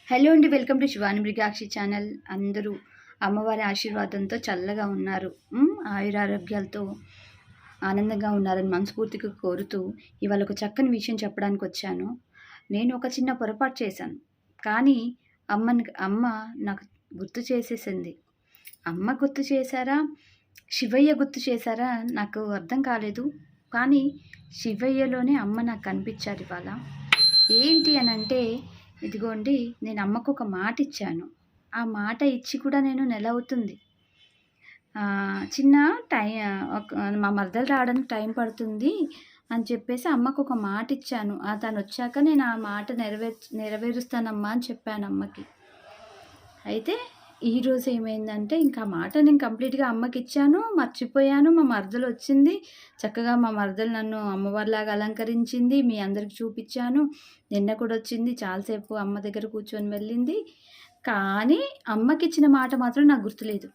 Hello అండి, welcome to Shivani Mrugakshi channel. అందరూ అమ్మవారి ఆశీర్వాదంతో చల్లగా ఉన్నారు, ఆయురారోగ్యాలతో ఆనందంగా ఉన్నారని మనస్ఫూర్తిగా కోరుతూ ఇవాళ ఒక చక్కని విషయం చెప్పడానికి వచ్చాను. నేను ఒక చిన్న పొరపాటు చేశాను, కానీ అమ్మ నాకు గుర్తు చేసేసింది. అమ్మ గుర్తు చేశారా, శివయ్య గుర్తు చేశారా నాకు అర్థం కాలేదు. కానీ శివయ్యలోనే అమ్మ నాకు కనిపించారు ఇవాళ. ఏంటి అని అంటే, ఇదిగోండి, నేను అమ్మకు ఒక మాట ఇచ్చాను. ఆ మాట ఇచ్చి కూడా నేను నెల అవుతుంది. చిన్న మా మరదలు రావడానికి టైం పడుతుంది అని చెప్పేసి అమ్మకు ఒక మాట ఇచ్చాను. తను వచ్చాక నేను ఆ మాట నెరవేరుస్తానమ్మా అని చెప్పాను అమ్మకి. అయితే ఈరోజు ఏమైందంటే, ఇంకా మాట నేను కంప్లీట్గా అమ్మకి ఇచ్చాను, మర్చిపోయాను. మా మరదలు వచ్చింది, చక్కగా మా మరదలు నన్ను అమ్మవారిలాగా అలంకరించింది, మీ అందరికి చూపించాను. నిన్న కూడా వచ్చింది, చాలాసేపు అమ్మ దగ్గర కూర్చొని వెళ్ళింది. కానీ అమ్మకి ఇచ్చిన మాట మాత్రం నాకు గుర్తులేదు.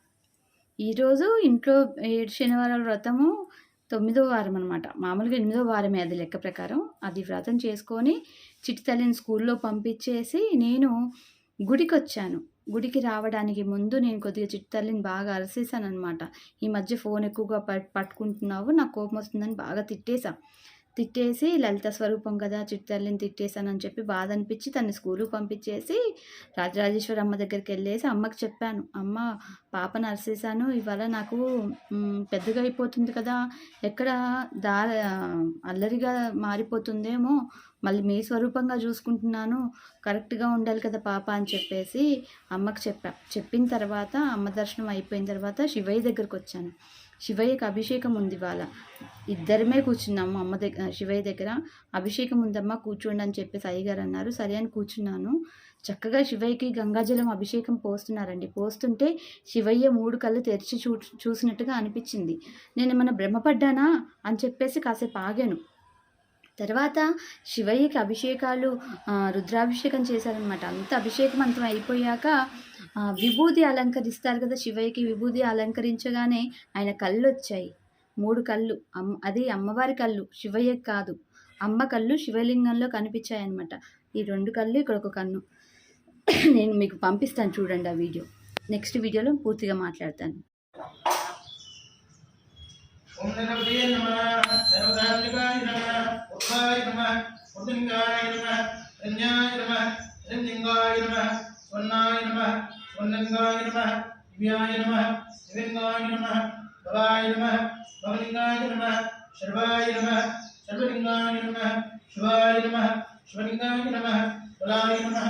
ఈరోజు ఇంట్లో 7 శనివారాల వ్రతము 9వ వారం అనమాట. మామూలుగా 8వ వారమే అది లెక్క ప్రకారం. అది వ్రతం చేసుకొని చిట్టి తల్లిని స్కూల్లో పంపించేసి నేను గుడికి వచ్చాను. గుడికి రావడానికి ముందు నేను కొద్దిగా చిట్టి తల్లిని బాగా అరిసేసాను అనమాట. ఈ మధ్య ఫోన్ ఎక్కువగా పట్టుకుంటున్నావు, నాకు కోపం వస్తుందని బాగా తిట్టేసి లలిత స్వరూపం కదా, చిట్టి తల్లిని తిట్టేశానని చెప్పి బాధ అనిపించి తను స్కూలుకు పంపించేసి రాజరాజేశ్వరి అమ్మ దగ్గరికి వెళ్ళేసి అమ్మకి చెప్పాను, అమ్మ పాపను అరిసేసాను, ఇవాళ నాకు పెద్దగా అయిపోతుంది కదా, ఎక్కడ అల్లరిగా మారిపోతుందేమో, మళ్ళీ మీ స్వరూపంగా చూసుకుంటున్నాను, కరెక్ట్గా ఉండాలి కదా పాప అని చెప్పేసి అమ్మకి చెప్పిన తర్వాత అమ్మ దర్శనం అయిపోయిన తర్వాత శివయ్య దగ్గరకు వచ్చాను. శివయ్యకి అభిషేకం ఉంది ఇవాళ. ఇద్దరమే కూర్చున్నాము అమ్మ దగ్గర, శివయ్య దగ్గర. అభిషేకం ఉందమ్మా కూర్చోండి అని చెప్పేసి అయ్యగారు అన్నారు. సరే అని కూర్చున్నాను. చక్కగా శివయ్యకి గంగాజలం అభిషేకం పోస్తున్నారండి. పోస్తుంటే శివయ్య 3 కళ్ళు తెరిచి చూసినట్టుగా అనిపించింది. నేను ఏమన్నా భ్రమపడ్డానా అని చెప్పేసి కాసేపు ఆగాను. తర్వాత శివయ్యకి అభిషేకాలు, రుద్రాభిషేకం చేశారనమాట. అంత అభిషేకం అంతం అయిపోయాక విభూది అలంకరిస్తారు కదా, శివయ్యకి విభూది అలంకరించగానే ఆయన కళ్ళు వచ్చాయి, 3 కళ్ళు. అది అమ్మవారి కళ్ళు, శివయ్యకి కాదు. అమ్మ కళ్ళు శివలింగంలో కనిపించాయి అనమాట. ఈ 2 కళ్ళు, ఇక్కడ ఒక కన్ను. నేను మీకు పంపిస్తాను చూడండి ఆ వీడియో. నెక్స్ట్ వీడియోలో పూర్తిగా మాట్లాడతాను. ఓం గణపతియే నమః, సర్వధాత్మికాయ నమః, ఉద్భాయ నమః, ఉద్దింగాయ నమః, ధన్యాయ నమః, ధన్యంగాయ నమః, స్వర్ణాయ నమః, స్వర్ణంగాయ నమః, దివ్యాయ నమః, దివ్యంగాయ నమః, భవాయ నమః, భవలింగాయ నమః, శర్వాయ నమః, సర్వలింగాయ నమః, శివాయ నమః, శివలింగాయ నమః, బలాయ నమః.